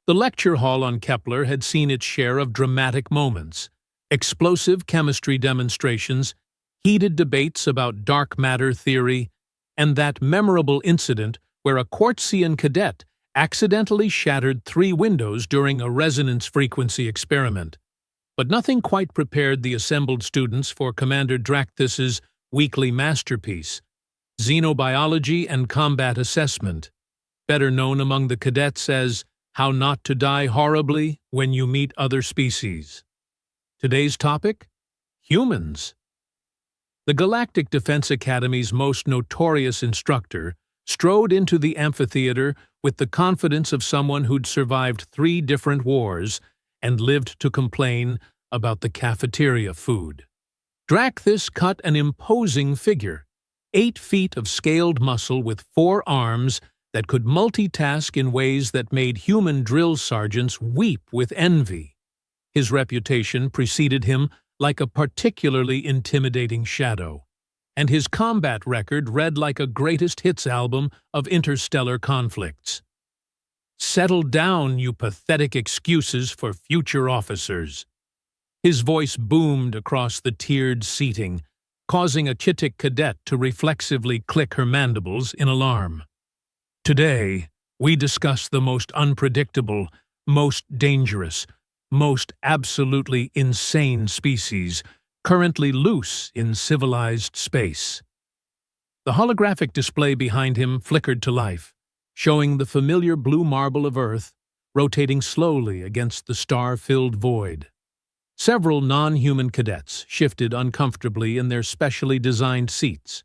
The lecture hall on Kepler had seen its share of dramatic moments, explosive chemistry demonstrations, heated debates about dark matter theory, and that memorable incident where a Quartzian cadet accidentally shattered 3 windows during a resonance frequency experiment. But nothing quite prepared the assembled students for Commander Drakthus's weekly masterpiece, Xenobiology and Combat Assessment, better known among the cadets as How Not to Die Horribly When You Meet Other Species. Today's topic? Humans. The Galactic Defense Academy's most notorious instructor strode into the amphitheater with the confidence of someone who'd survived 3 different wars and lived to complain about the cafeteria food. Drakthus cut an imposing figure, 8 feet of scaled muscle with 4 arms that could multitask in ways that made human drill sergeants weep with envy. His reputation preceded him like a particularly intimidating shadow, and his combat record read like a greatest hits album of interstellar conflicts. "Settle down, you pathetic excuses for future officers." His voice boomed across the tiered seating, causing a Chitik cadet to reflexively click her mandibles in alarm. "Today, we discuss the most unpredictable, most dangerous, most absolutely insane species currently loose in civilized space." The holographic display behind him flickered to life, showing the familiar blue marble of Earth rotating slowly against the star-filled void. Several non-human cadets shifted uncomfortably in their specially designed seats.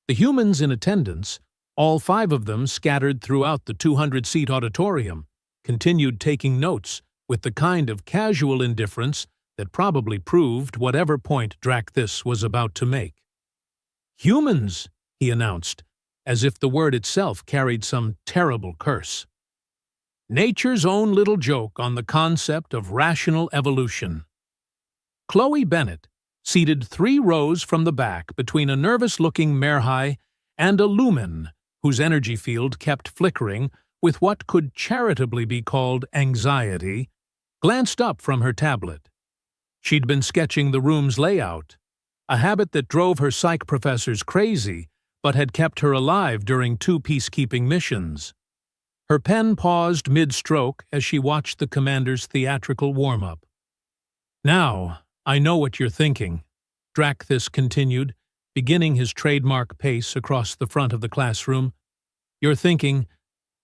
The humans in attendance, all 5 of them scattered throughout the 200-seat auditorium, continued taking notes with the kind of casual indifference that probably proved whatever point Drakthus was about to make. "Humans," he announced, as if the word itself carried some terrible curse. "Nature's own little joke on the concept of rational evolution." Chloe Bennett, seated 3 rows from the back between a nervous-looking Merhai and a Lumen, whose energy field kept flickering with what could charitably be called anxiety, glanced up from her tablet. She'd been sketching the room's layout, a habit that drove her psych professors crazy but had kept her alive during 2 peacekeeping missions. Her pen paused mid-stroke as she watched the commander's theatrical warm-up. "Now, I know what you're thinking," Drakthus continued, beginning his trademark pace across the front of the classroom. "You're thinking,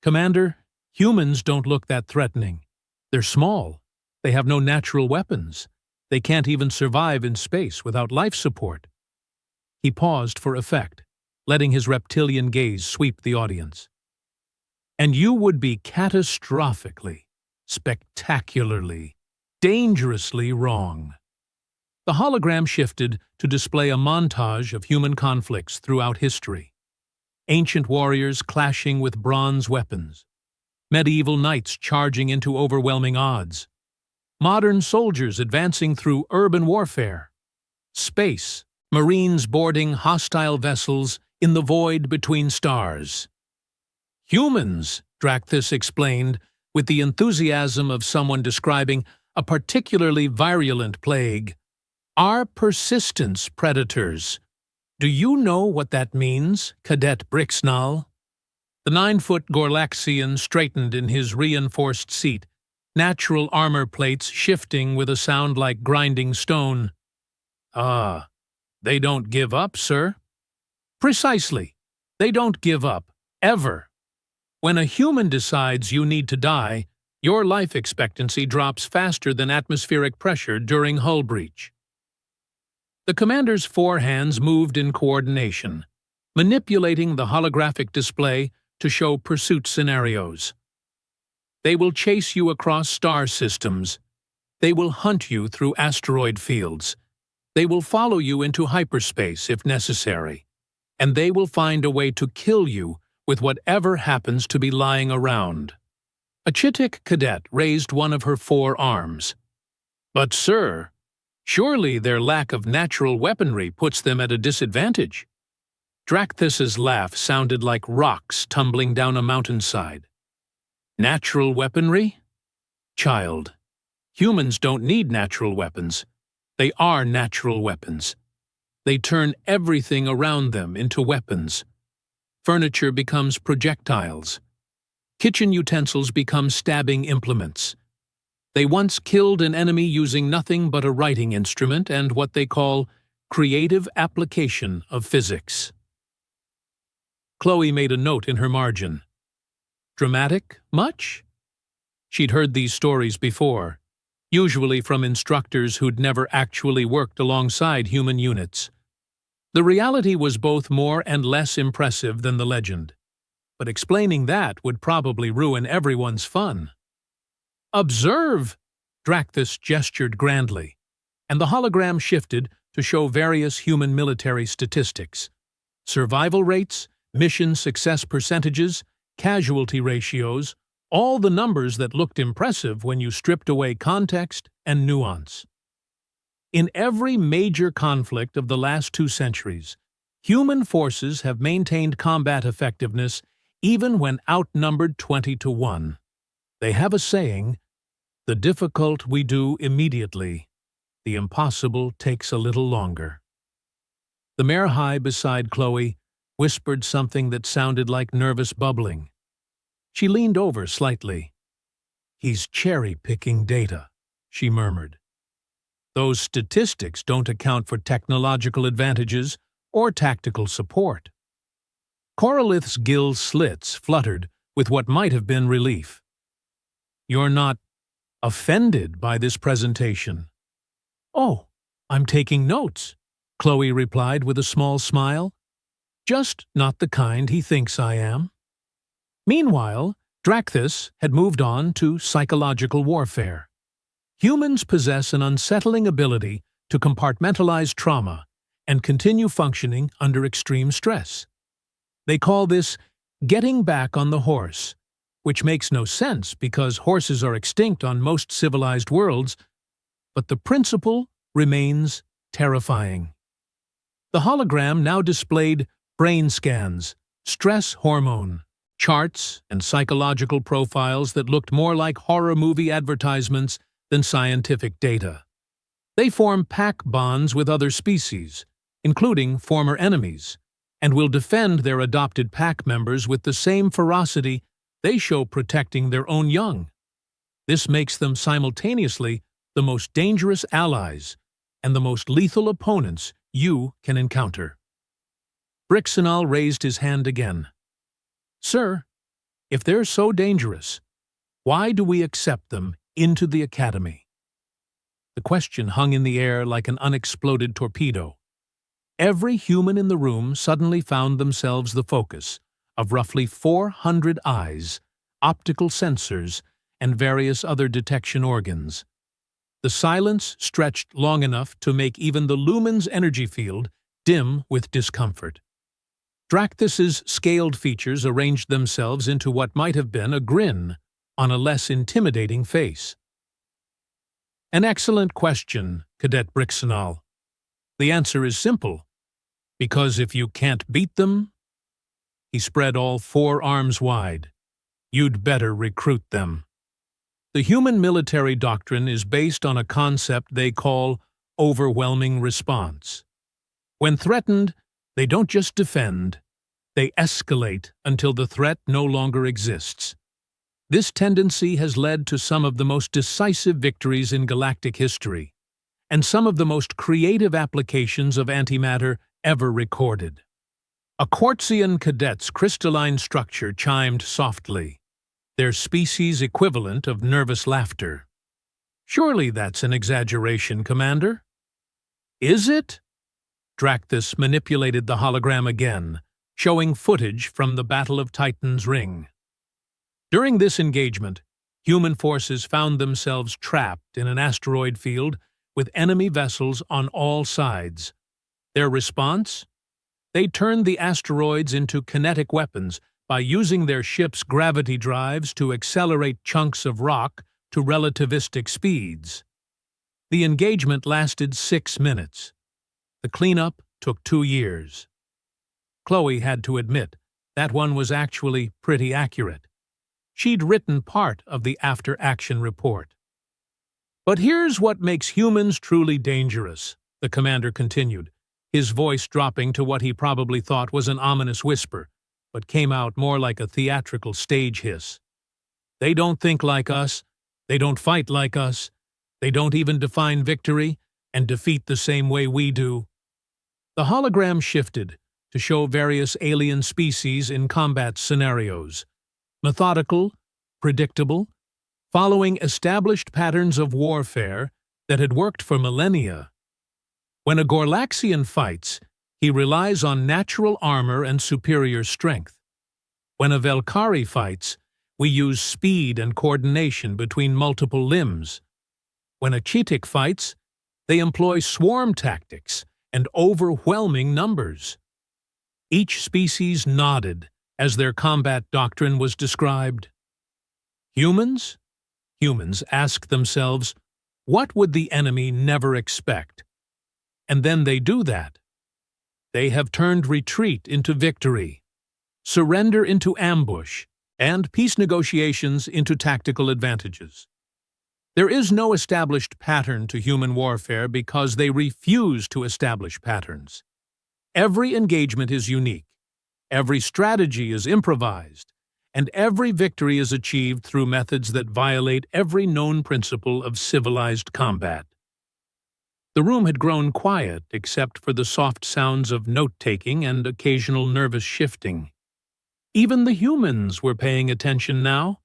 Commander, humans don't look that threatening. They're small. They have no natural weapons. They can't even survive in space without life support." He paused for effect, letting his reptilian gaze sweep the audience. "And you would be catastrophically, spectacularly, dangerously wrong." The hologram shifted to display a montage of human conflicts throughout history. Ancient warriors clashing with bronze weapons, medieval knights charging into overwhelming odds, modern soldiers advancing through urban warfare, space, marines boarding hostile vessels in the void between stars. "Humans," Drakthus explained, with the enthusiasm of someone describing a particularly virulent plague, "are persistence predators. Do you know what that means, Cadet Brixnall?" The 9-foot Gorlaxian straightened in his reinforced seat, natural armor plates shifting with a sound like grinding stone. "Ah, they don't give up, sir." "Precisely. They don't give up, ever. When a human decides you need to die, your life expectancy drops faster than atmospheric pressure during hull breach." The commander's 4 hands moved in coordination, manipulating the holographic display to show pursuit scenarios. "They will chase you across star systems. They will hunt you through asteroid fields. They will follow you into hyperspace if necessary. And they will find a way to kill you with whatever happens to be lying around." A Chitik cadet raised one of her 4 arms. "But, sir, surely their lack of natural weaponry puts them at a disadvantage." Drakthus's laugh sounded like rocks tumbling down a mountainside. "Natural weaponry? Child, humans don't need natural weapons. They are natural weapons. They turn everything around them into weapons. Furniture becomes projectiles. Kitchen utensils become stabbing implements. They once killed an enemy using nothing but a writing instrument and what they call creative application of physics. Chloe made a note in her margin. Dramatic, much? She'd heard these stories before, usually from instructors who'd never actually worked alongside human units. The reality was both more and less impressive than the legend, but explaining that would probably ruin everyone's fun. Observe! Drakthus gestured grandly, and the hologram shifted to show various human military statistics. Survival rates, mission success percentages, casualty ratios, all the numbers that looked impressive when you stripped away context and nuance. In every major conflict of the last 2 centuries, human forces have maintained combat effectiveness even when outnumbered 20-1. They have a saying, "The difficult we do immediately, the impossible takes a little longer." The Merhai beside Chloe whispered something that sounded like nervous bubbling. She leaned over slightly. "He's cherry-picking data," she murmured. "Those statistics don't account for technological advantages or tactical support." Coralith's gill slits fluttered with what might have been relief. "You're not offended by this presentation?" "Oh, I'm taking notes," Chloe replied with a small smile. "Just not the kind he thinks I am." Meanwhile, Drakthus had moved on to psychological warfare. Humans possess an unsettling ability to compartmentalize trauma and continue functioning under extreme stress. They call this getting back on the horse, which makes no sense because horses are extinct on most civilized worlds, but the principle remains terrifying. The hologram now displayed brain scans, stress hormone, charts, and psychological profiles that looked more like horror movie advertisements than scientific data. They form pack bonds with other species, including former enemies, and will defend their adopted pack members with the same ferocity they show protecting their own young. This makes them simultaneously the most dangerous allies and the most lethal opponents you can encounter. Brixenal raised his hand again. "Sir, if they're so dangerous, why do we accept them into the Academy?" The question hung in the air like an unexploded torpedo. Every human in the room suddenly found themselves the focus of roughly 400 eyes, optical sensors, and various other detection organs. The silence stretched long enough to make even the lumen's energy field dim with discomfort. Drakthus's scaled features arranged themselves into what might have been a grin on a less intimidating face. "An excellent question, Cadet Brixenal. The answer is simple. Because if you can't beat them," he spread all 4 arms wide, "you'd better recruit them." The human military doctrine is based on a concept they call overwhelming response. When threatened, they don't just defend, they escalate until the threat no longer exists. This tendency has led to some of the most decisive victories in galactic history, and some of the most creative applications of antimatter ever recorded. A Quartzian cadet's crystalline structure chimed softly, their species equivalent of nervous laughter. "Surely that's an exaggeration, Commander." "Is it?" Drakthus manipulated the hologram again, showing footage from the Battle of Titan's Ring. During this engagement, human forces found themselves trapped in an asteroid field with enemy vessels on all sides. Their response? They turned the asteroids into kinetic weapons by using their ship's gravity drives to accelerate chunks of rock to relativistic speeds. The engagement lasted 6 minutes. The cleanup took 2 years. Chloe had to admit that one was actually pretty accurate. She'd written part of the after-action report. "But here's what makes humans truly dangerous," the commander continued, his voice dropping to what he probably thought was an ominous whisper, but came out more like a theatrical stage hiss. "They don't think like us, they don't fight like us, they don't even define victory and defeat the same way we do." The hologram shifted to show various alien species in combat scenarios. Methodical, predictable, following established patterns of warfare that had worked for millennia. When a Gorlaxian fights, he relies on natural armor and superior strength. When a Velkari fights, we use speed and coordination between multiple limbs. When a Cheetic fights, they employ swarm tactics and overwhelming numbers. Each species nodded as their combat doctrine was described. Humans? Humans ask themselves, what would the enemy never expect? And then they do that. They have turned retreat into victory, surrender into ambush, and peace negotiations into tactical advantages. There is no established pattern to human warfare because they refuse to establish patterns. Every engagement is unique, every strategy is improvised, and every victory is achieved through methods that violate every known principle of civilized combat. The room had grown quiet except for the soft sounds of note-taking and occasional nervous shifting. Even the humans were paying attention now,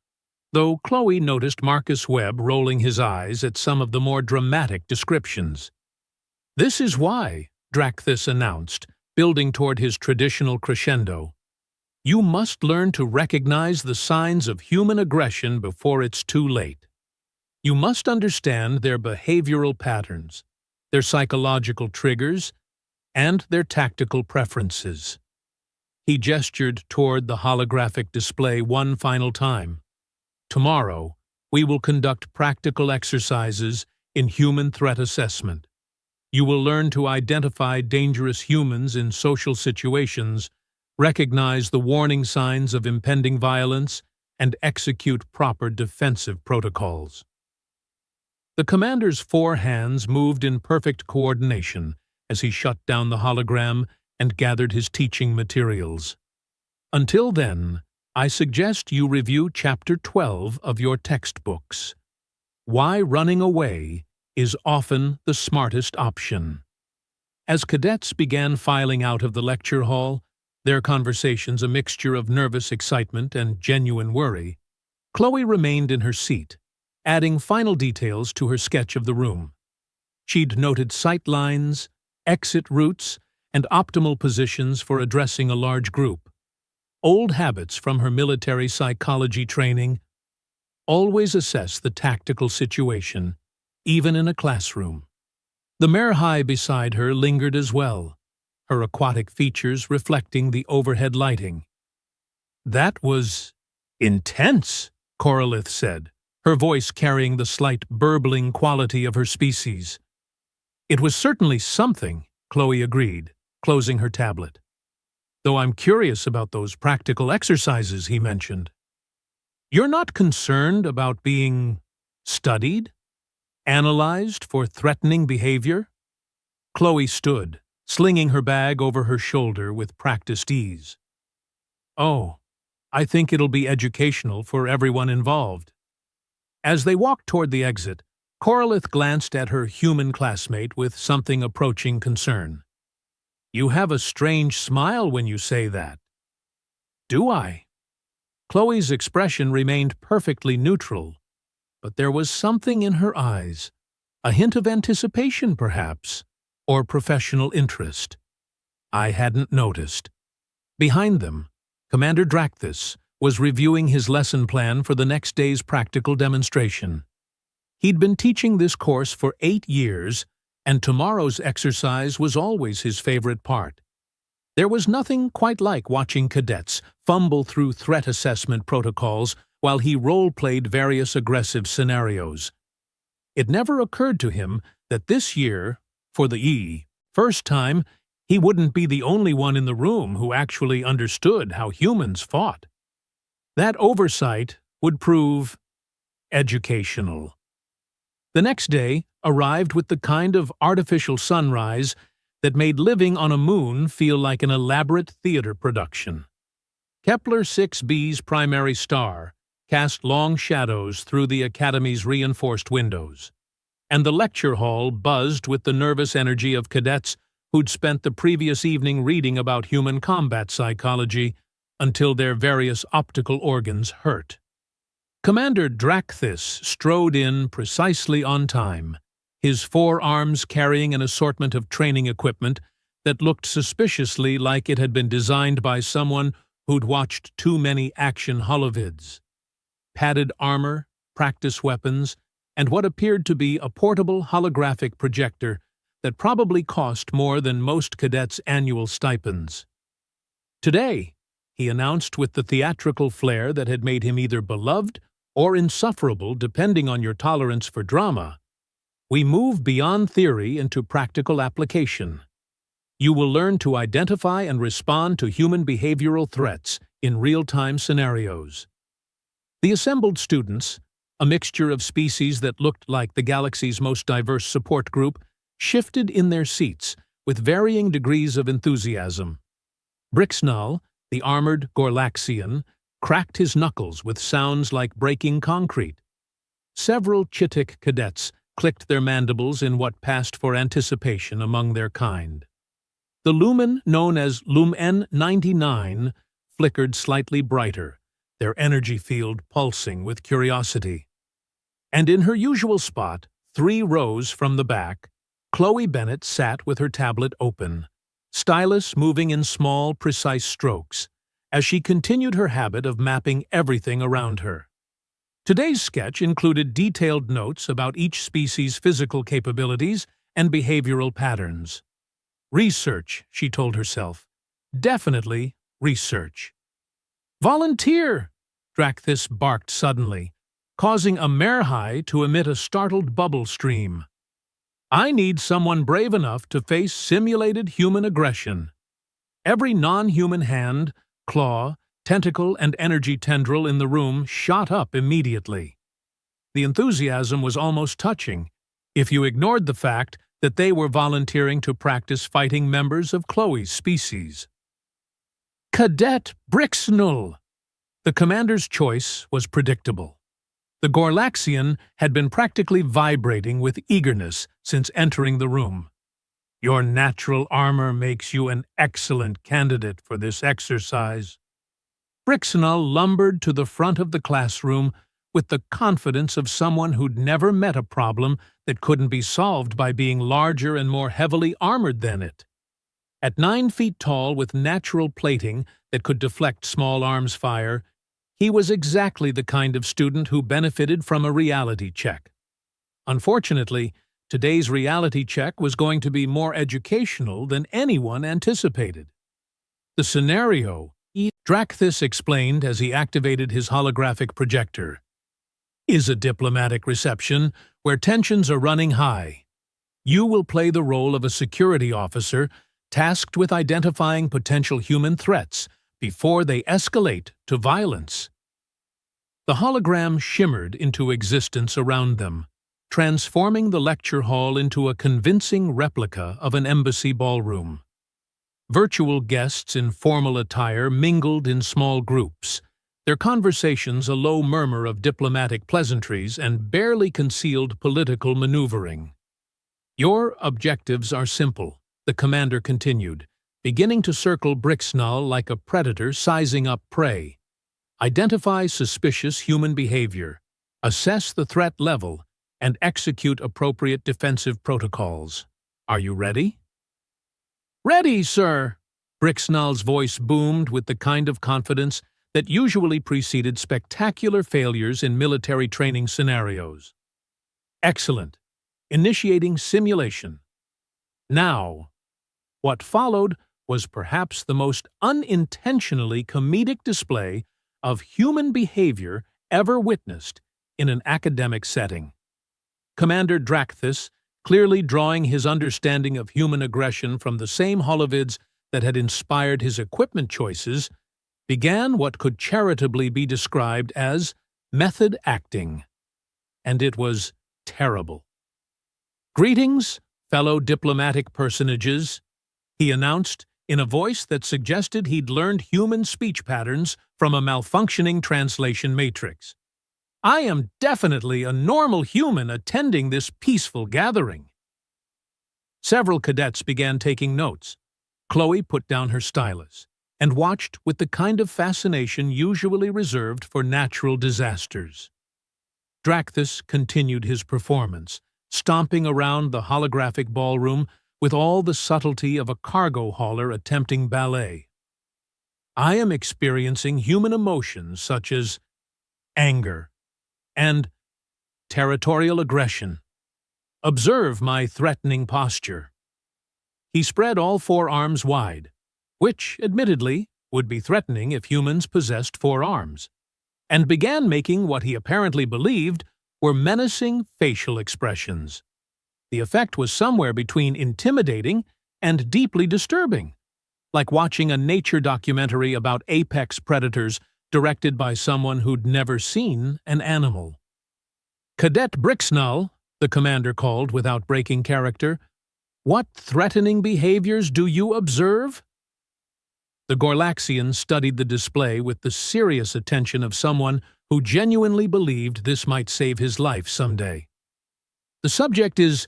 though Chloe noticed Marcus Webb rolling his eyes at some of the more dramatic descriptions. "This is why," Drakthis announced, building toward his traditional crescendo. "You must learn to recognize the signs of human aggression before it's too late. You must understand their behavioral patterns, their psychological triggers, and their tactical preferences." He gestured toward the holographic display one final time. "Tomorrow, we will conduct practical exercises in human threat assessment. You will learn to identify dangerous humans in social situations, recognize the warning signs of impending violence, and execute proper defensive protocols." The commander's 4 hands moved in perfect coordination as he shut down the hologram and gathered his teaching materials. "Until then, I suggest you review Chapter 12 of your textbooks. Why running away is often the smartest option." As cadets began filing out of the lecture hall, their conversations a mixture of nervous excitement and genuine worry, Chloe remained in her seat, adding final details to her sketch of the room. She'd noted sight lines, exit routes, and optimal positions for addressing a large group. Old habits from her military psychology training: always assess the tactical situation, even in a classroom. The Merhai beside her lingered as well, her aquatic features reflecting the overhead lighting. "That was intense," Coralith said, her voice carrying the slight burbling quality of her species. "It was certainly something," Chloe agreed, closing her tablet. "Though I'm curious about those practical exercises he mentioned. You're not concerned about being studied? Analyzed for threatening behavior?" Chloe stood, slinging her bag over her shoulder with practiced ease. "Oh, I think it'll be educational for everyone involved." As they walked toward the exit, Coralith glanced at her human classmate with something approaching concern. "You have a strange smile when you say that." "Do I?" Chloe's expression remained perfectly neutral, but there was something in her eyes, a hint of anticipation perhaps, or professional interest. I hadn't noticed. Behind them, Commander Drakthis was reviewing his lesson plan for the next day's practical demonstration. He'd been teaching this course for 8 years, and tomorrow's exercise was always his favorite part. There was nothing quite like watching cadets fumble through threat assessment protocols while he role-played various aggressive scenarios. It never occurred to him that this year, for the first time, he wouldn't be the only one in the room who actually understood how humans fought. That oversight would prove educational. The next day arrived with the kind of artificial sunrise that made living on a moon feel like an elaborate theater production. Kepler 6b's primary star cast long shadows through the Academy's reinforced windows, and the lecture hall buzzed with the nervous energy of cadets who'd spent the previous evening reading about human combat psychology until their various optical organs hurt. Commander Drakthis strode in precisely on time, his forearms carrying an assortment of training equipment that looked suspiciously like it had been designed by someone who'd watched too many action holovids. Padded armor, practice weapons, and what appeared to be a portable holographic projector that probably cost more than most cadets' annual stipends. Today, he announced with the theatrical flair that had made him either beloved or insufferable depending on your tolerance for drama, we move beyond theory into practical application. You will learn to identify and respond to human behavioral threats in real-time scenarios. The assembled students, a mixture of species that looked like the galaxy's most diverse support group, shifted in their seats with varying degrees of enthusiasm. Brixnal, the armored Gorlaxian, cracked his knuckles with sounds like breaking concrete. Several Chitic cadets clicked their mandibles in what passed for anticipation among their kind. The lumen known as Lumen 99 flickered slightly brighter, their energy field pulsing with curiosity. And in her usual spot, 3 rows from the back, Chloe Bennett sat with her tablet open, stylus moving in small, precise strokes, as she continued her habit of mapping everything around her. Today's sketch included detailed notes about each species' physical capabilities and behavioral patterns. Research, she told herself. Definitely research. Volunteer! Drakthis barked suddenly, causing a merhai to emit a startled bubble stream. I need someone brave enough to face simulated human aggression. Every non-human hand, claw, tentacle, and energy tendril in the room shot up immediately. The enthusiasm was almost touching, if you ignored the fact that they were volunteering to practice fighting members of Chloe's species. Cadet Brixnal! The commander's choice was predictable. The Gorlaxian had been practically vibrating with eagerness since entering the room. Your natural armor makes you an excellent candidate for this exercise. Brixnal lumbered to the front of the classroom with the confidence of someone who'd never met a problem that couldn't be solved by being larger and more heavily armored than it. At 9 feet tall with natural plating that could deflect small arms fire, he was exactly the kind of student who benefited from a reality check. Unfortunately, today's reality check was going to be more educational than anyone anticipated. The scenario, Drakthis explained as he activated his holographic projector, is a diplomatic reception where tensions are running high. You will play the role of a security officer tasked with identifying potential human threats before they escalate to violence. The hologram shimmered into existence around them, transforming the lecture hall into a convincing replica of an embassy ballroom. Virtual guests in formal attire mingled in small groups, their conversations a low murmur of diplomatic pleasantries and barely concealed political maneuvering. Your objectives are simple, the commander continued, beginning to circle Brixnal like a predator sizing up prey. Identify suspicious human behavior, assess the threat level, and execute appropriate defensive protocols. Are you ready? Ready, sir! Brixnal's voice boomed with the kind of confidence that usually preceded spectacular failures in military training scenarios. Excellent. Initiating simulation. Now. What followed was perhaps the most unintentionally comedic display of human behavior ever witnessed in an academic setting. Commander Drakthis, clearly drawing his understanding of human aggression from the same holovids that had inspired his equipment choices, began what could charitably be described as method acting. And it was terrible. "Greetings, fellow diplomatic personages," he announced in a voice that suggested he'd learned human speech patterns from a malfunctioning translation matrix. "I am definitely a normal human attending this peaceful gathering." Several cadets began taking notes. Chloe put down her stylus and watched with the kind of fascination usually reserved for natural disasters. Dracthus continued his performance, stomping around the holographic ballroom with all the subtlety of a cargo hauler attempting ballet. "I am experiencing human emotions such as anger and territorial aggression. Observe my threatening posture." He spread all four arms wide, which, admittedly, would be threatening if humans possessed four arms, and began making what he apparently believed were menacing facial expressions. The effect was somewhere between intimidating and deeply disturbing, like watching a nature documentary about apex predators directed by someone who'd never seen an animal. "Cadet Brixnull," the commander called without breaking character, "what threatening behaviors do you observe?" The Gorlaxian studied the display with the serious attention of someone who genuinely believed this might save his life someday. "The subject is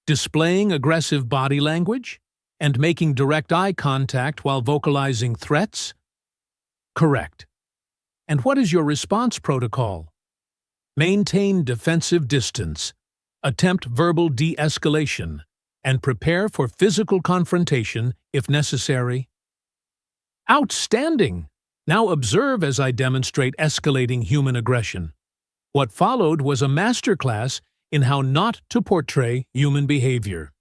displaying aggressive body language and making direct eye contact while vocalizing threats?" "Correct. And what is your response protocol?" "Maintain defensive distance, attempt verbal de-escalation, and prepare for physical confrontation if necessary." "Outstanding! Now observe as I demonstrate escalating human aggression." What followed was a masterclass in how not to portray human behavior.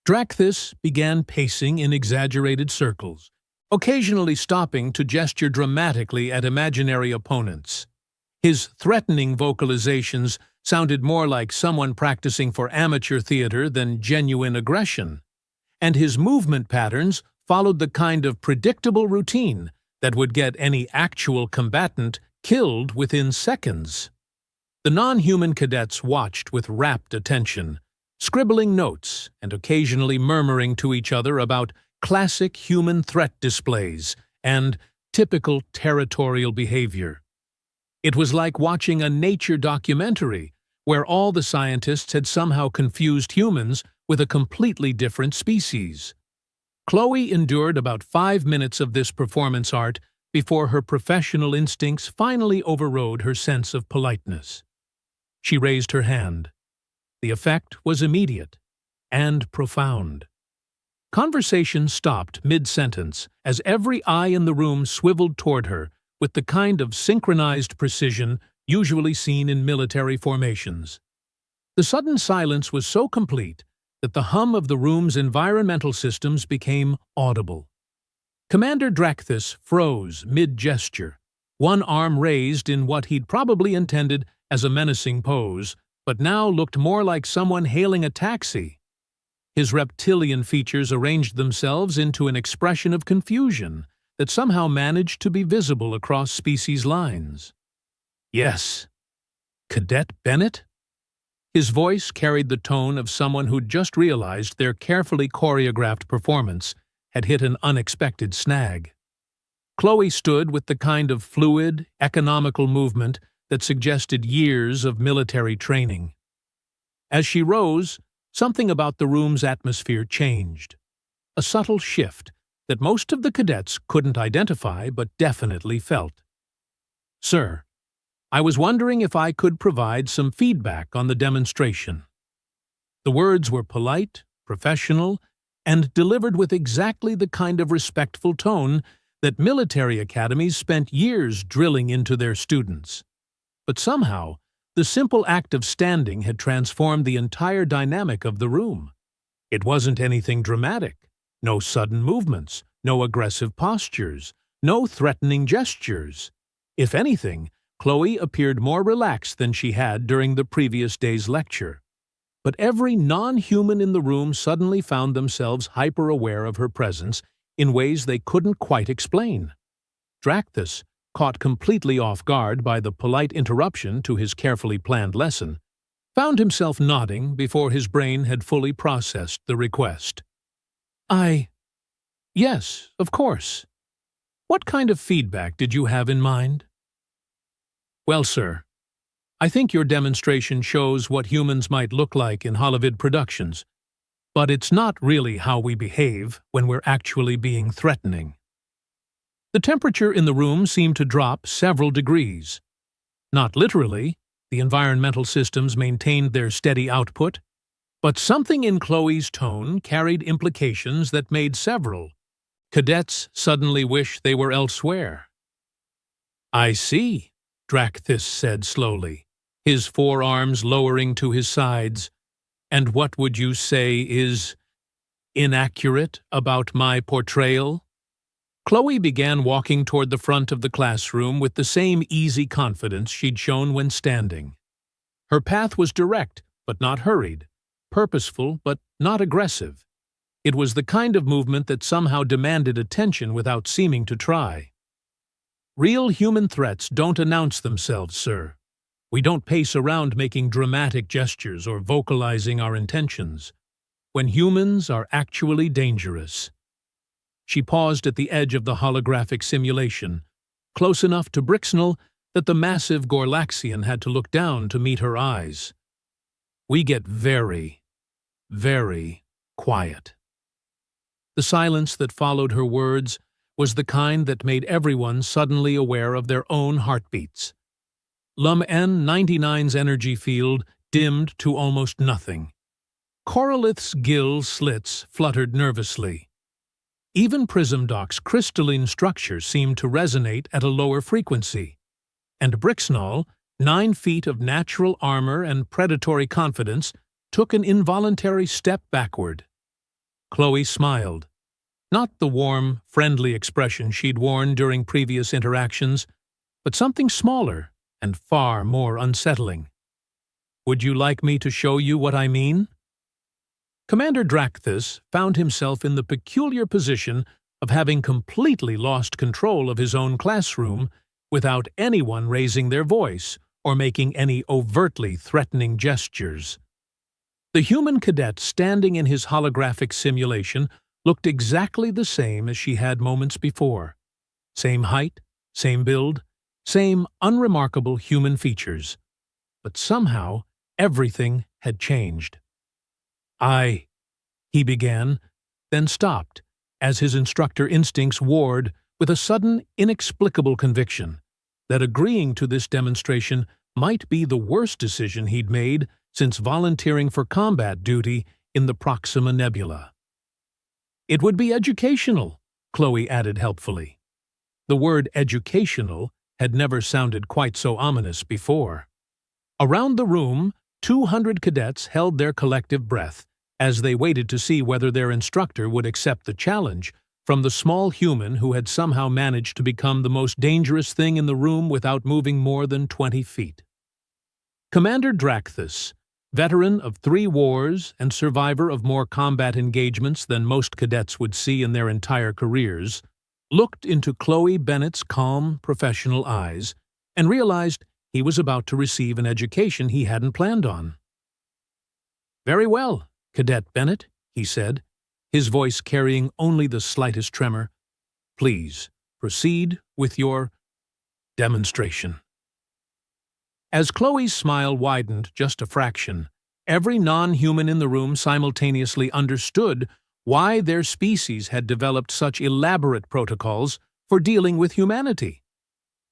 Dracthus began pacing in exaggerated circles, occasionally stopping to gesture dramatically at imaginary opponents. His threatening vocalizations sounded more like someone practicing for amateur theater than genuine aggression, and his movement patterns followed the kind of predictable routine that would get any actual combatant killed within seconds. The non-human cadets watched with rapt attention, scribbling notes and occasionally murmuring to each other about classic human threat displays and typical territorial behavior. It was like watching a nature documentary where all the scientists had somehow confused humans with a completely different species. Chloe endured about 5 minutes of this performance art before her professional instincts finally overrode her sense of politeness. She raised her hand. The effect was immediate and profound. Conversation stopped mid-sentence as every eye in the room swiveled toward her with the kind of synchronized precision usually seen in military formations. The sudden silence was so complete that the hum of the room's environmental systems became audible. Commander Dracthus froze mid-gesture, one arm raised in what he'd probably intended as a menacing pose, but now looked more like someone hailing a taxi. His reptilian features arranged themselves into an expression of confusion that somehow managed to be visible across species lines. "Yes, Cadet Bennett?" His voice carried the tone of someone who'd just realized their carefully choreographed performance had hit an unexpected snag. Chloe stood with the kind of fluid, economical movement that suggested years of military training. As she rose, something about the room's atmosphere changed. A subtle shift that most of the cadets couldn't identify but definitely felt. "Sir, I was wondering if I could provide some feedback on the demonstration." The words were polite, professional, and delivered with exactly the kind of respectful tone that military academies spent years drilling into their students. But somehow, the simple act of standing had transformed the entire dynamic of the room. It wasn't anything dramatic. No sudden movements, no aggressive postures, no threatening gestures. If anything, Chloe appeared more relaxed than she had during the previous day's lecture. But every non-human in the room suddenly found themselves hyper-aware of her presence in ways they couldn't quite explain. Dracthus, caught completely off guard by the polite interruption to his carefully planned lesson, found himself nodding before his brain had fully processed the request. Yes, of course. What kind of feedback did you have in mind? Well, sir, I think your demonstration shows what humans might look like in Hollywood productions, but it's not really how we behave when we're actually being threatening. The temperature in the room seemed to drop several degrees. Not literally, the environmental systems maintained their steady output, but something in Chloe's tone carried implications that made several cadets suddenly wish they were elsewhere. I see, Drakthis said slowly, his forearms lowering to his sides. And what would you say is inaccurate about my portrayal? Chloe began walking toward the front of the classroom with the same easy confidence she'd shown when standing. Her path was direct, but not hurried, purposeful, but not aggressive. It was the kind of movement that somehow demanded attention without seeming to try. Real human threats don't announce themselves, sir. We don't pace around making dramatic gestures or vocalizing our intentions. When humans are actually dangerous. She paused at the edge of the holographic simulation, close enough to Brixnell that the massive Gorlaxian had to look down to meet her eyes. We get very, very quiet. The silence that followed her words was the kind that made everyone suddenly aware of their own heartbeats. Lum N-99's energy field dimmed to almost nothing. Coralith's gill slits fluttered nervously. Even Prismdoc's crystalline structure seemed to resonate at a lower frequency. And Brixnell, 9 feet of natural armor and predatory confidence, took an involuntary step backward. Chloe smiled. Not the warm, friendly expression she'd worn during previous interactions, but something smaller and far more unsettling. Would you like me to show you what I mean? Commander Drakthis found himself in the peculiar position of having completely lost control of his own classroom without anyone raising their voice or making any overtly threatening gestures. The human cadet standing in his holographic simulation looked exactly the same as she had moments before. Same height, same build, same unremarkable human features. But somehow, everything had changed. He began, then stopped, as his instructor instincts warred with a sudden, inexplicable conviction that agreeing to this demonstration might be the worst decision he'd made since volunteering for combat duty in the Proxima Nebula. It would be educational, Chloe added helpfully. The word educational had never sounded quite so ominous before. Around the room, 200 cadets held their collective breath as they waited to see whether their instructor would accept the challenge from the small human who had somehow managed to become the most dangerous thing in the room without moving more than 20 feet. Commander Drakthis, veteran of 3 wars and survivor of more combat engagements than most cadets would see in their entire careers, looked into Chloe Bennett's calm, professional eyes and realized he was about to receive an education he hadn't planned on. "Very well, Cadet Bennett," he said, his voice carrying only the slightest tremor. "Please proceed with your demonstration." As Chloe's smile widened just a fraction, every non-human in the room simultaneously understood why their species had developed such elaborate protocols for dealing with humanity.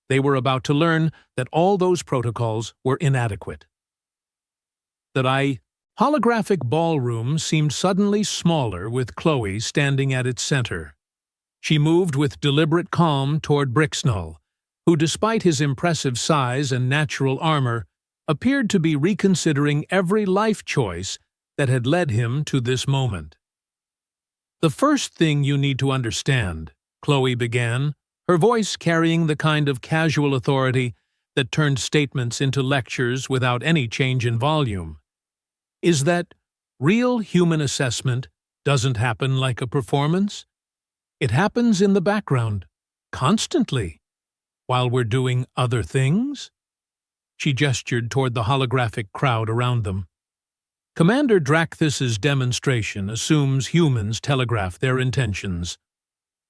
They were about to learn that all those protocols were inadequate. The holographic ballroom seemed suddenly smaller with Chloe standing at its center. She moved with deliberate calm toward Brixnell, who, despite his impressive size and natural armor, appeared to be reconsidering every life choice that had led him to this moment. "The first thing you need to understand," Chloe began, her voice carrying the kind of casual authority that turned statements into lectures without any change in volume, "is that real human assessment doesn't happen like a performance. It happens in the background, constantly, while we're doing other things?" She gestured toward the holographic crowd around them. Commander Drakthus's demonstration assumes humans telegraph their intentions.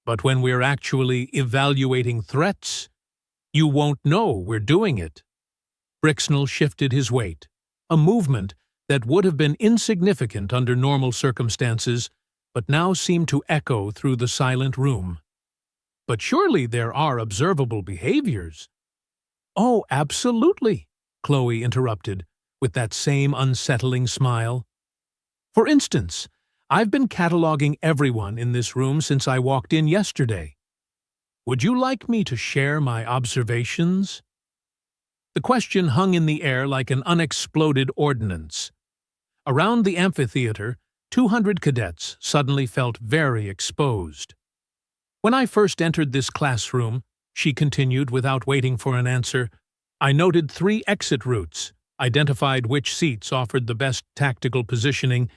But when we're actually evaluating threats, you won't know we're doing it. Brixnell shifted his weight, a movement that would have been insignificant under normal circumstances, but now seemed to echo through the silent room. "But surely there are observable behaviors." "Oh, absolutely," Chloe interrupted, with that same unsettling smile. "For instance, I've been cataloging everyone in this room since I walked in yesterday. Would you like me to share my observations?" The question hung in the air like an unexploded ordnance. Around the amphitheater, 200 cadets suddenly felt very exposed. "When I first entered this classroom," she continued without waiting for an answer, "I noted 3 exit routes, identified which seats offered the best tactical positioning,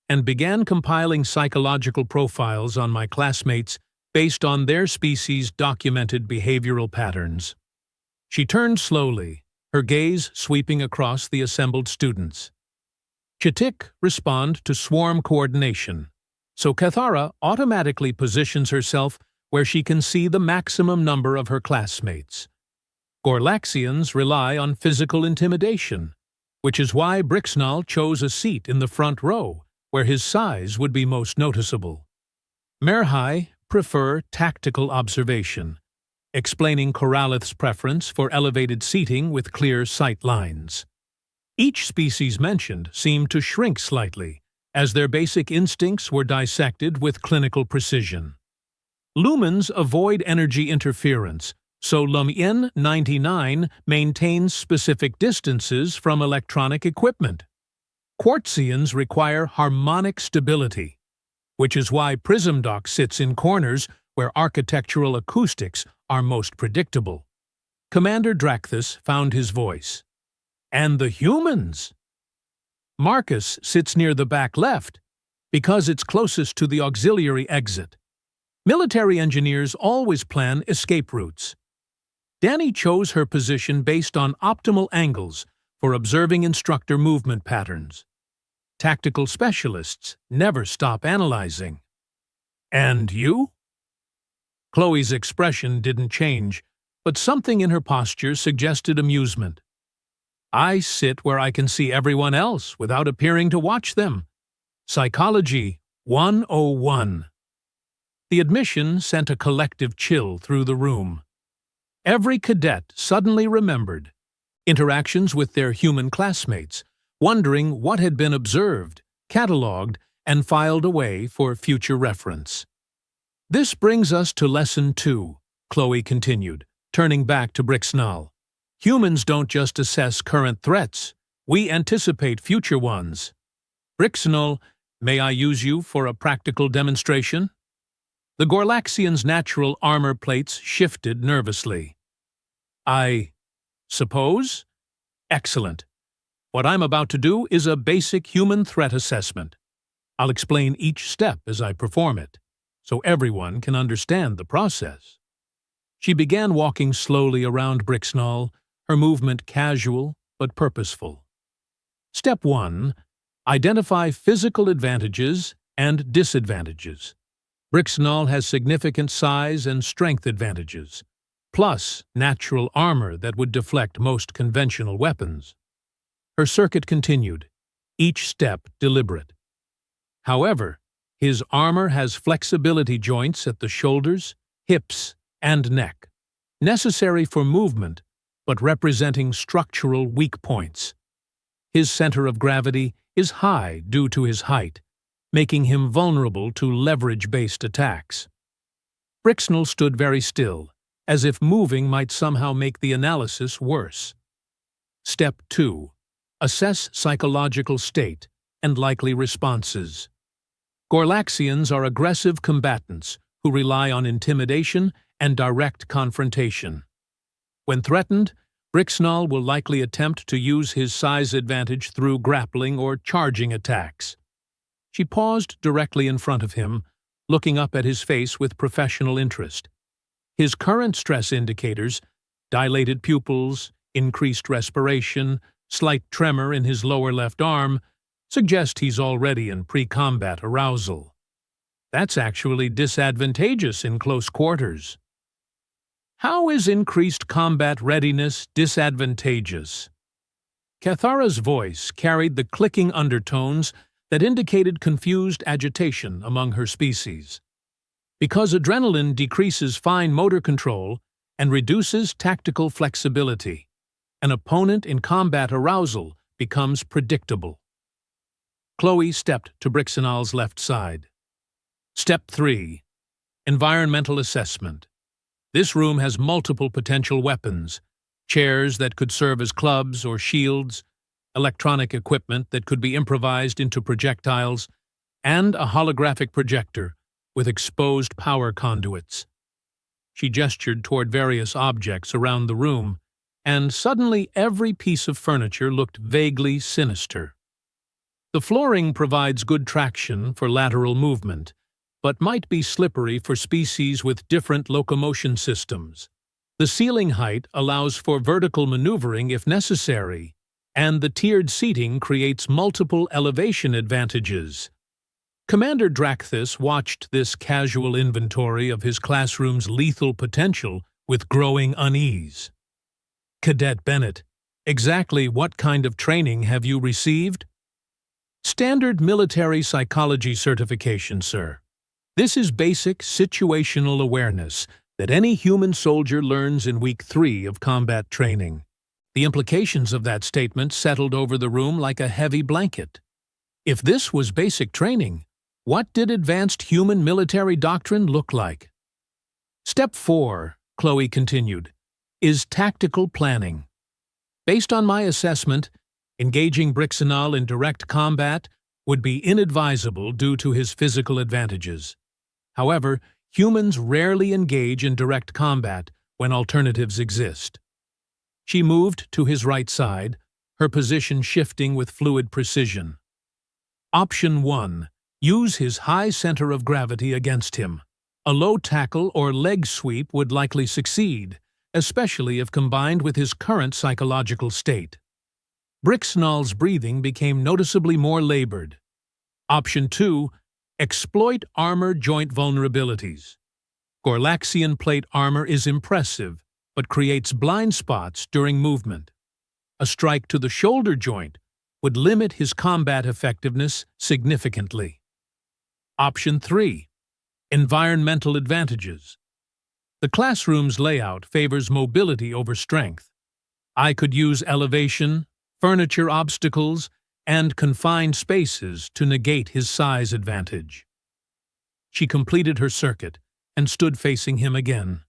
and began compiling psychological profiles on my classmates based on their species' documented behavioral patterns." She turned slowly, her gaze sweeping across the assembled students. Chitik respond to swarm coordination, so Cathara automatically positions herself where she can see the maximum number of her classmates. Gorlaxians rely on physical intimidation, which is why Brixnell chose a seat in the front row, where his size would be most noticeable. Merhai prefer tactical observation, explaining Corallith's preference for elevated seating with clear sight lines. Each species mentioned seemed to shrink slightly, as their basic instincts were dissected with clinical precision. Lumens avoid energy interference, so Lumien 99 maintains specific distances from electronic equipment. Quartzians require harmonic stability, which is why Prismdoc sits in corners where architectural acoustics are most predictable. Commander Drakthus found his voice. "And the humans?" "Marcus sits near the back left, because it's closest to the auxiliary exit. Military engineers always plan escape routes. Danny chose her position based on optimal angles for observing instructor movement patterns. Tactical specialists never stop analyzing." "And you?" Chloe's expression didn't change, but something in her posture suggested amusement. "I sit where I can see everyone else without appearing to watch them. Psychology 101. The admission sent a collective chill through the room. Every cadet suddenly remembered interactions with their human classmates, wondering what had been observed, catalogued, and filed away for future reference. "This brings us to Lesson 2, Chloe continued, turning back to Brixnell. "Humans don't just assess current threats, we anticipate future ones. Brixnell, may I use you for a practical demonstration?" The Gorlaxian's natural armor plates shifted nervously. "I suppose? Excellent. What I'm about to do is a basic human threat assessment. I'll explain each step as I perform it, so everyone can understand the process." She began walking slowly around Brixnell, her movement casual but purposeful. Step 1. Identify physical advantages and disadvantages. Brixnell has significant size and strength advantages, plus natural armor that would deflect most conventional weapons. Her circuit continued, each step deliberate. However, his armor has flexibility joints at the shoulders, hips, and neck, necessary for movement but representing structural weak points. His center of gravity is high due to his height, making him vulnerable to leverage-based attacks. Brixnell stood very still, as if moving might somehow make the analysis worse. Step 2. Assess psychological state and likely responses. Gorlaxians are aggressive combatants who rely on intimidation and direct confrontation. When threatened, Brixnell will likely attempt to use his size advantage through grappling or charging attacks. She paused directly in front of him, looking up at his face with professional interest. His current stress indicators, dilated pupils, increased respiration, slight tremor in his lower left arm, suggest he's already in pre-combat arousal. That's actually disadvantageous in close quarters. How is increased combat readiness disadvantageous? Cathara's voice carried the clicking undertones that indicated confused agitation among her species. Because adrenaline decreases fine motor control and reduces tactical flexibility, an opponent in combat arousal becomes predictable. Chloe stepped to Brixenal's left side. Step 3. Environmental assessment. This room has multiple potential weapons: chairs that could serve as clubs or shields, electronic equipment that could be improvised into projectiles, and a holographic projector with exposed power conduits. She gestured toward various objects around the room, and suddenly every piece of furniture looked vaguely sinister. The flooring provides good traction for lateral movement, but might be slippery for species with different locomotion systems. The ceiling height allows for vertical maneuvering if necessary, and the tiered seating creates multiple elevation advantages. Commander Drakthis watched this casual inventory of his classroom's lethal potential with growing unease. Cadet Bennett, exactly what kind of training have you received? Standard military psychology certification, sir. This is basic situational awareness that any human soldier learns in week 3 of combat training. The implications of that statement settled over the room like a heavy blanket. If this was basic training, what did advanced human military doctrine look like? Step 4, Chloe continued, is tactical planning. Based on my assessment, engaging Brixenal in direct combat would be inadvisable due to his physical advantages. However, humans rarely engage in direct combat when alternatives exist. She moved to his right side, her position shifting with fluid precision. Option 1. Use his high center of gravity against him. A low tackle or leg sweep would likely succeed, especially if combined with his current psychological state. Brixenal's breathing became noticeably more labored. Option 2. Exploit armor joint vulnerabilities. Gorlaxian plate armor is impressive, but creates blind spots during movement. A strike to the shoulder joint would limit his combat effectiveness significantly. Option 3. Environmental advantages. The classroom's layout favors mobility over strength. I could use elevation, furniture obstacles, and confined spaces to negate his size advantage. She completed her circuit and stood facing him again.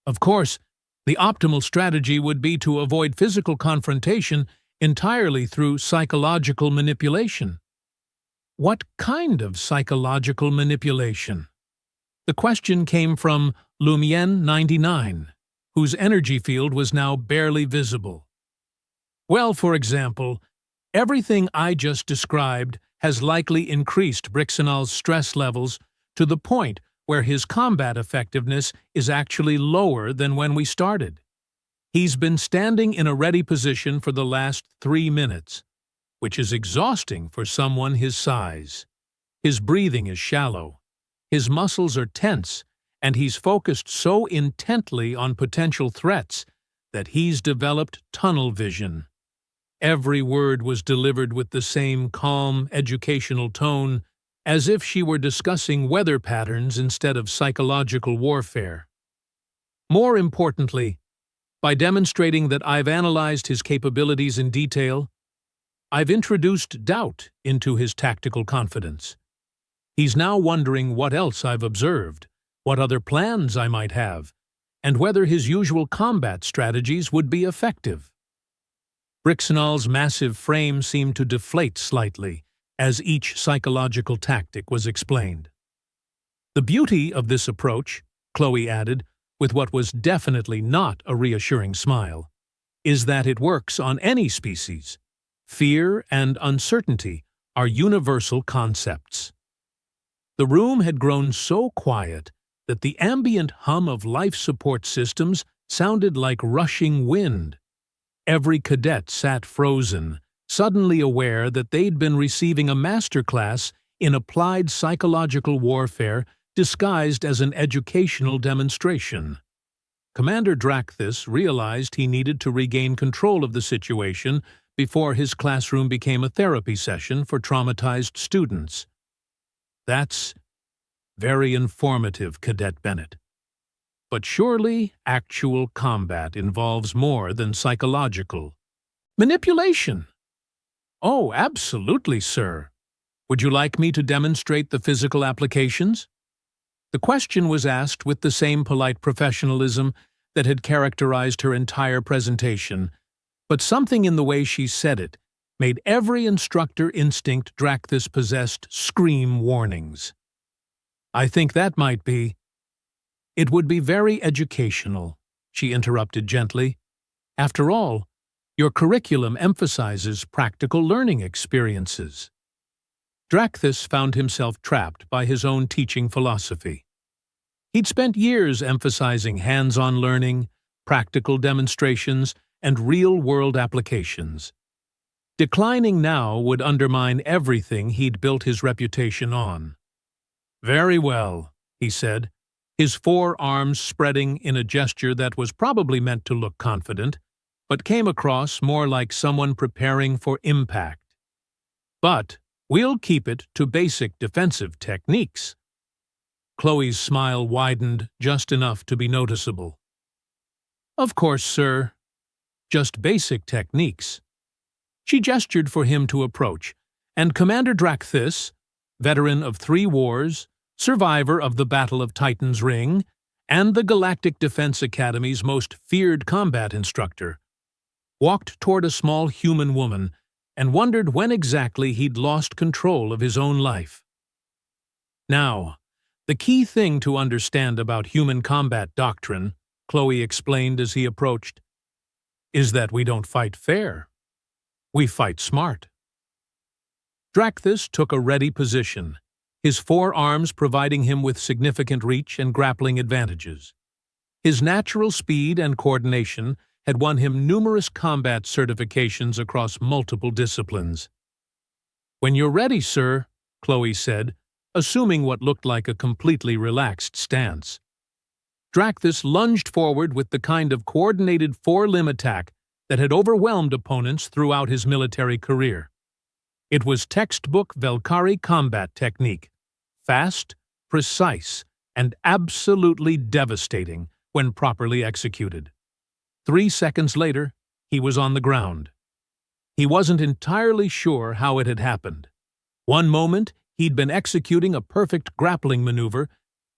Of course, the optimal strategy would be to avoid physical confrontation entirely through psychological manipulation. What kind of psychological manipulation? The question came from Lumien 99, whose energy field was now barely visible. Well, for example, everything I just described has likely increased Brixenal's stress levels to the point where his combat effectiveness is actually lower than when we started. He's been standing in a ready position for the last 3 minutes, which is exhausting for someone his size. His breathing is shallow, his muscles are tense, and he's focused so intently on potential threats that he's developed tunnel vision. Every word was delivered with the same calm, educational tone, as if she were discussing weather patterns instead of psychological warfare. More importantly, by demonstrating that I've analyzed his capabilities in detail, I've introduced doubt into his tactical confidence. He's now wondering what else I've observed, what other plans I might have, and whether his usual combat strategies would be effective. Brixenal's massive frame seemed to deflate slightly as each psychological tactic was explained. The beauty of this approach, Chloe added, with what was definitely not a reassuring smile, is that it works on any species. Fear and uncertainty are universal concepts. The room had grown so quiet that the ambient hum of life support systems sounded like rushing wind. Every cadet sat frozen, suddenly aware that they'd been receiving a masterclass in applied psychological warfare disguised as an educational demonstration. Commander Drakthis realized he needed to regain control of the situation before his classroom became a therapy session for traumatized students. That's very informative, Cadet Bennett. But surely actual combat involves more than psychological manipulation. Oh, absolutely, sir. Would you like me to demonstrate the physical applications? The question was asked with the same polite professionalism that had characterized her entire presentation, but something in the way she said it made every instructor instinct Drakthis possessed scream warnings. I think that might be. It would be very educational, she interrupted gently. After all, your curriculum emphasizes practical learning experiences. Drakthis found himself trapped by his own teaching philosophy. He'd spent years emphasizing hands-on learning, practical demonstrations, and real-world applications. Declining now would undermine everything he'd built his reputation on. Very well, he said, his forearms spreading in a gesture that was probably meant to look confident, but came across more like someone preparing for impact. But we'll keep it to basic defensive techniques. Chloe's smile widened just enough to be noticeable. Of course, sir. Just basic techniques. She gestured for him to approach, and Commander Drakthis, veteran of 3 wars, survivor of the Battle of Titan's Ring, and the Galactic Defense Academy's most feared combat instructor, walked toward a small human woman and wondered when exactly he'd lost control of his own life. Now, the key thing to understand about human combat doctrine, Chloe explained as he approached, is that we don't fight fair. We fight smart. Drakthis took a ready position, his forearms providing him with significant reach and grappling advantages. His natural speed and coordination had won him numerous combat certifications across multiple disciplines. When you're ready, sir, Chloe said, assuming what looked like a completely relaxed stance. Drakthis lunged forward with the kind of coordinated 4-limb attack that had overwhelmed opponents throughout his military career. It was textbook Velkari combat technique, fast, precise, and absolutely devastating when properly executed. 3 seconds later, he was on the ground. He wasn't entirely sure how it had happened. One moment, he'd been executing a perfect grappling maneuver,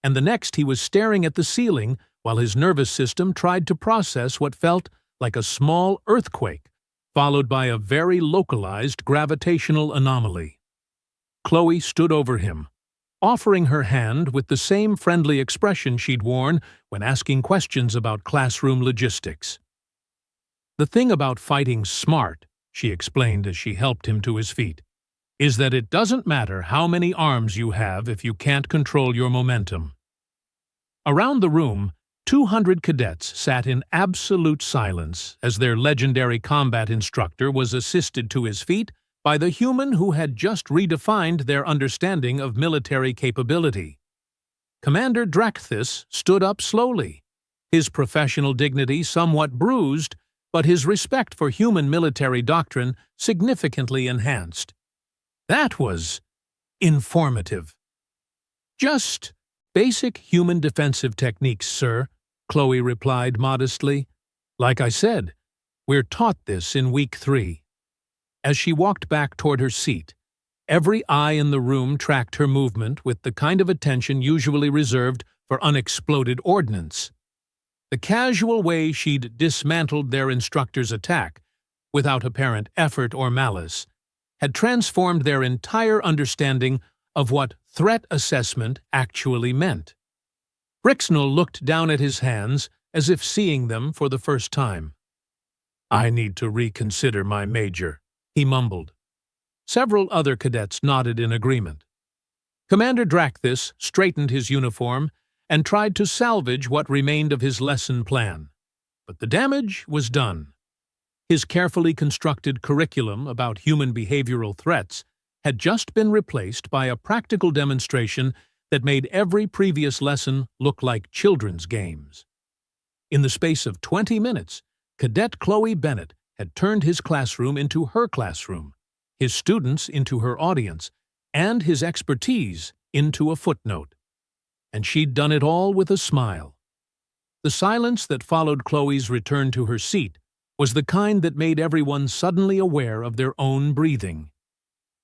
and the next he was staring at the ceiling while his nervous system tried to process what felt like a small earthquake, followed by a very localized gravitational anomaly. Chloe stood over him, offering her hand with the same friendly expression she'd worn when asking questions about classroom logistics. The thing about fighting smart, she explained as she helped him to his feet, is that it doesn't matter how many arms you have if you can't control your momentum. Around the room, 200 cadets sat in absolute silence as their legendary combat instructor was assisted to his feet by the human who had just redefined their understanding of military capability. Commander Drakthis stood up slowly, his professional dignity somewhat bruised, but his respect for human military doctrine significantly enhanced. That was informative. Just basic human defensive techniques, sir, Chloe replied modestly. Like I said, we're taught this in week 3. As she walked back toward her seat, every eye in the room tracked her movement with the kind of attention usually reserved for unexploded ordnance. The casual way she'd dismantled their instructor's attack, without apparent effort or malice, had transformed their entire understanding of what threat assessment actually meant. Brixnell looked down at his hands as if seeing them for the first time. I need to reconsider my major, he mumbled. Several other cadets nodded in agreement. Commander Drakthis straightened his uniform and tried to salvage what remained of his lesson plan. But the damage was done. His carefully constructed curriculum about human behavioral threats had just been replaced by a practical demonstration that made every previous lesson look like children's games. In the space of 20 minutes, Cadet Chloe Bennett had turned his classroom into her classroom, his students into her audience, and his expertise into a footnote. And she'd done it all with a smile. The silence that followed Chloe's return to her seat was the kind that made everyone suddenly aware of their own breathing.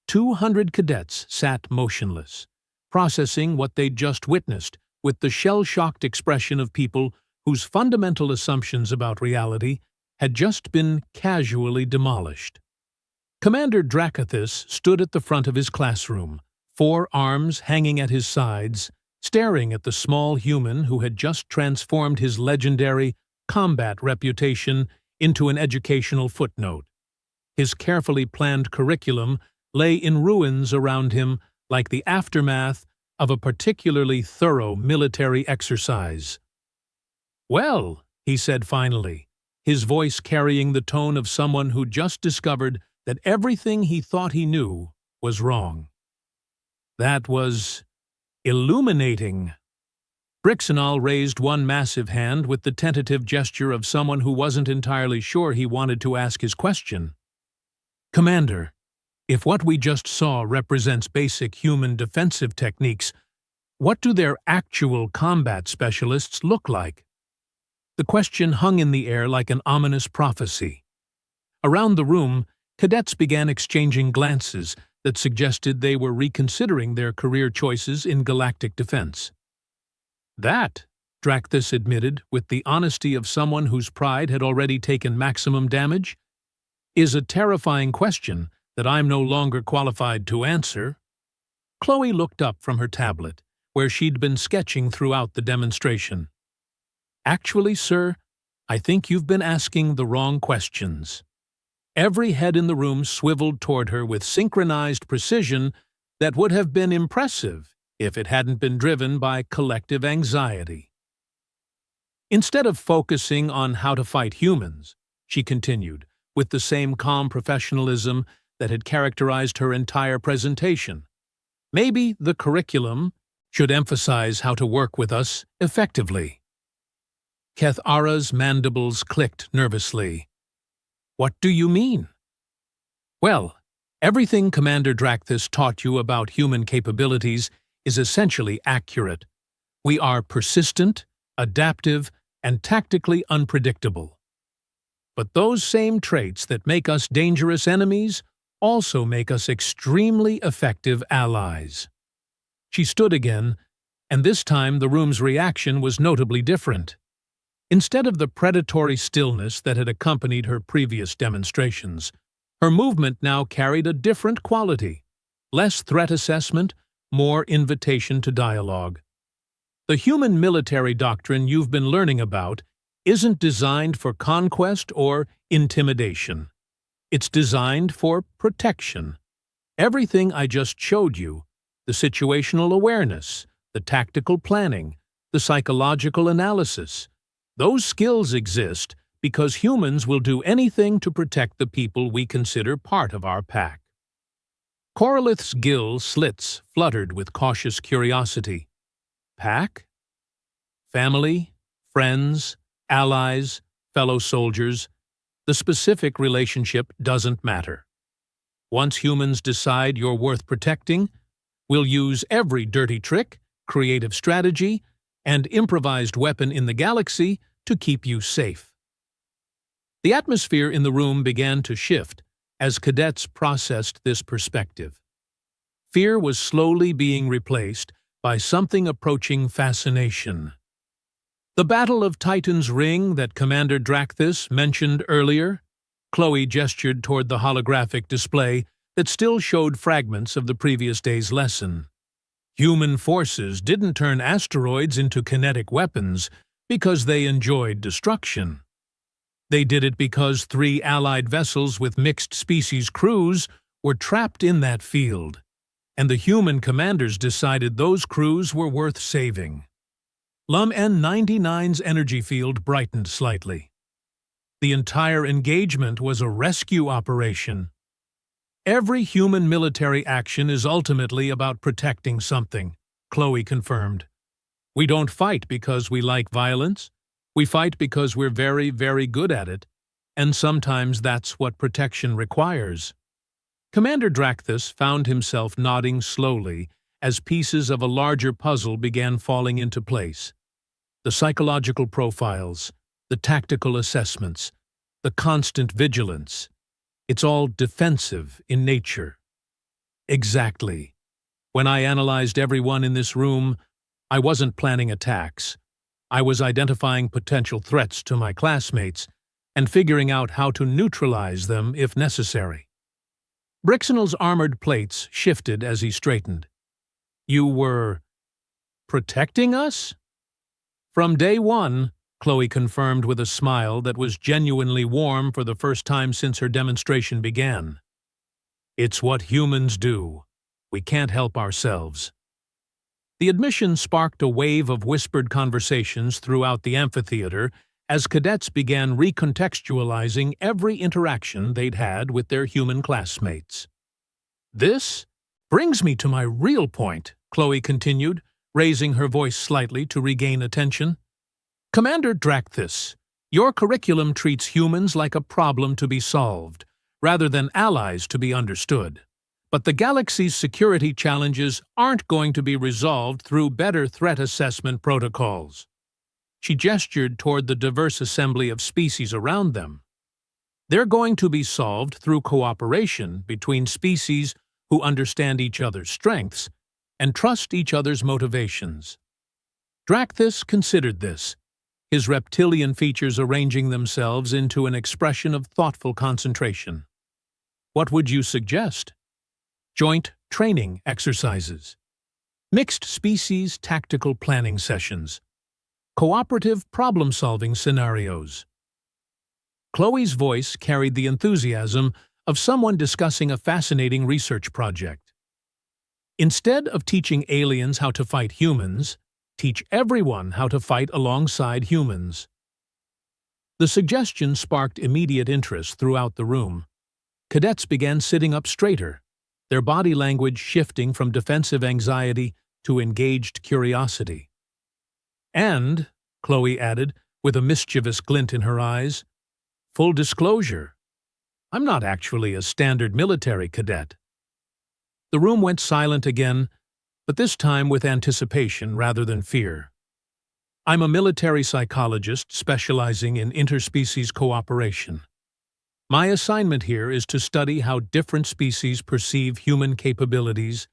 200 cadets sat motionless, processing what they'd just witnessed with the shell-shocked expression of people whose fundamental assumptions about reality had just been casually demolished. Commander Dracathis stood at the front of his classroom, 4 arms hanging at his sides, staring at the small human who had just transformed his legendary combat reputation into an educational footnote. His carefully planned curriculum lay in ruins around him like the aftermath of a particularly thorough military exercise. "Well," he said finally, his voice carrying the tone of someone who just discovered that everything he thought he knew was wrong. "That was illuminating." Brixenol raised one massive hand with the tentative gesture of someone who wasn't entirely sure he wanted to ask his question. "Commander, if what we just saw represents basic human defensive techniques, what do their actual combat specialists look like?" The question hung in the air like an ominous prophecy. Around the room, cadets began exchanging glances that suggested they were reconsidering their career choices in galactic defense. "That," Dracathis admitted with the honesty of someone whose pride had already taken maximum damage, "is a terrifying question that I'm no longer qualified to answer." Chloe looked up from her tablet, where she'd been sketching throughout the demonstration. "Actually, sir, I think you've been asking the wrong questions." Every head in the room swiveled toward her with synchronized precision that would have been impressive if it hadn't been driven by collective anxiety. "Instead of focusing on how to fight humans," she continued, with the same calm professionalism that had characterized her entire presentation, "maybe the curriculum should emphasize how to work with us effectively." Keth Ara's mandibles clicked nervously. "What do you mean?" "Well, everything Commander Dracathis taught you about human capabilities is essentially accurate. We are persistent, adaptive, and tactically unpredictable. But those same traits that make us dangerous enemies also make us extremely effective allies." She stood again, and this time the room's reaction was notably different. Instead of the predatory stillness that had accompanied her previous demonstrations, her movement now carried a different quality: less threat assessment, more invitation to dialogue. "The human military doctrine you've been learning about isn't designed for conquest or intimidation. It's designed for protection. Everything I just showed you, the situational awareness, the tactical planning, the psychological analysis, those skills exist because humans will do anything to protect the people we consider part of our pack." Coralith's gill slits fluttered with cautious curiosity. Pack? Family? Friends? Allies? Fellow soldiers? The specific relationship doesn't matter. Once humans decide you're worth protecting, we'll use every dirty trick, creative strategy, and improvised weapon in the galaxy to keep you safe. The atmosphere in the room began to shift as cadets processed this perspective. Fear was slowly being replaced by something approaching fascination. "The Battle of Titan's Ring that Commander Dracathis mentioned earlier," Chloe gestured toward the holographic display that still showed fragments of the previous day's lesson. "Human forces didn't turn asteroids into kinetic weapons because they enjoyed destruction. They did it because 3 Allied vessels with mixed-species crews were trapped in that field, and the human commanders decided those crews were worth saving." Lum N-99's energy field brightened slightly. The entire engagement was a rescue operation. Every human military action is ultimately about protecting something, Chloe confirmed. We don't fight because we like violence. We fight because we're very, very good at it, and sometimes that's what protection requires. Commander Drakthus found himself nodding slowly as pieces of a larger puzzle began falling into place. The psychological profiles, the tactical assessments, the constant vigilance. It's all defensive in nature. Exactly. When I analyzed everyone in this room, I wasn't planning attacks. I was identifying potential threats to my classmates and figuring out how to neutralize them if necessary. Brixenel's armored plates shifted as he straightened. You were protecting us? From day one, Chloe confirmed with a smile that was genuinely warm for the first time since her demonstration began. It's what humans do. We can't help ourselves. The admission sparked a wave of whispered conversations throughout the amphitheater as cadets began recontextualizing every interaction they'd had with their human classmates. This brings me to my real point, Chloe continued, raising her voice slightly to regain attention. Commander Drakthus, your curriculum treats humans like a problem to be solved, rather than allies to be understood. But the galaxy's security challenges aren't going to be resolved through better threat assessment protocols. She gestured toward the diverse assembly of species around them. They're going to be solved through cooperation between species who understand each other's strengths and trust each other's motivations. Drakthus considered this, his reptilian features arranging themselves into an expression of thoughtful concentration. What would you suggest? Joint training exercises, mixed species tactical planning sessions, cooperative problem-solving scenarios. Chloe's voice carried the enthusiasm of someone discussing a fascinating research project. Instead of teaching aliens how to fight humans, teach everyone how to fight alongside humans. The suggestion sparked immediate interest throughout the room. Cadets began sitting up straighter, their body language shifting from defensive anxiety to engaged curiosity. And, Chloe added, with a mischievous glint in her eyes, full disclosure, I'm not actually a standard military cadet. The room went silent again, but this time with anticipation rather than fear. I'm a military psychologist specializing in interspecies cooperation. My assignment here is to study how different species perceive human capabilities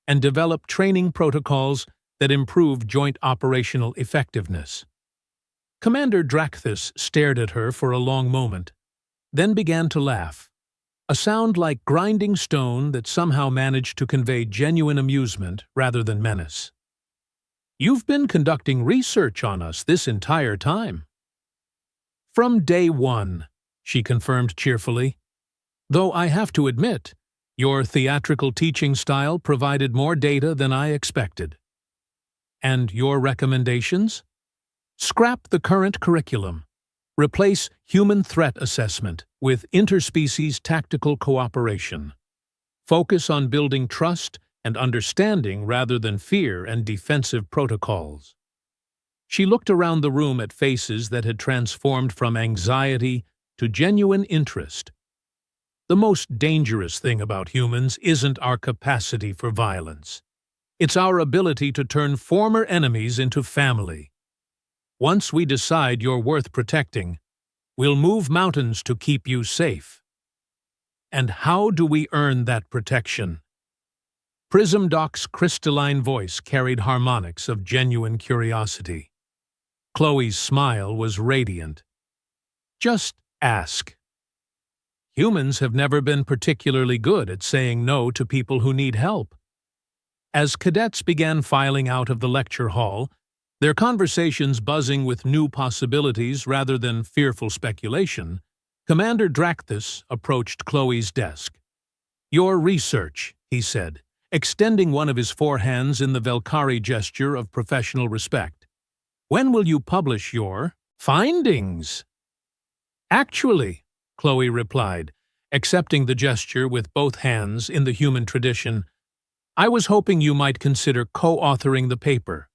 and develop training protocols that improve joint operational effectiveness. Commander Drakthus stared at her for a long moment, then began to laugh, a sound like grinding stone that somehow managed to convey genuine amusement rather than menace. You've been conducting research on us this entire time. From day one, she confirmed cheerfully. Though I have to admit, your theatrical teaching style provided more data than I expected. And your recommendations? Scrap the current curriculum. Replace human threat assessment with interspecies tactical cooperation. Focus on building trust and understanding rather than fear and defensive protocols. She looked around the room at faces that had transformed from anxiety to genuine interest. The most dangerous thing about humans isn't our capacity for violence. It's our ability to turn former enemies into family. Once we decide you're worth protecting, we'll move mountains to keep you safe. And how do we earn that protection? Prism Doc's crystalline voice carried harmonics of genuine curiosity. Chloe's smile was radiant. Just ask. Humans have never been particularly good at saying no to people who need help. As cadets began filing out of the lecture hall, their conversations buzzing with new possibilities rather than fearful speculation, Commander Drakthus approached Chloe's desk. Your research, he said, extending one of his forehands in the Velkari gesture of professional respect. When will you publish your findings? Actually, Chloe replied, accepting the gesture with both hands in the human tradition, I was hoping you might consider co-authoring the paper.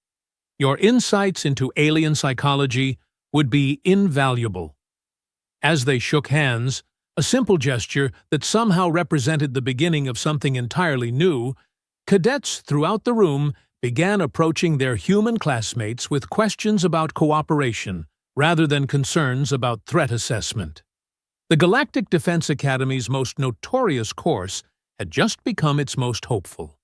Your insights into alien psychology would be invaluable. As they shook hands, a simple gesture that somehow represented the beginning of something entirely new, cadets throughout the room began approaching their human classmates with questions about cooperation rather than concerns about threat assessment. The Galactic Defense Academy's most notorious course had just become its most hopeful.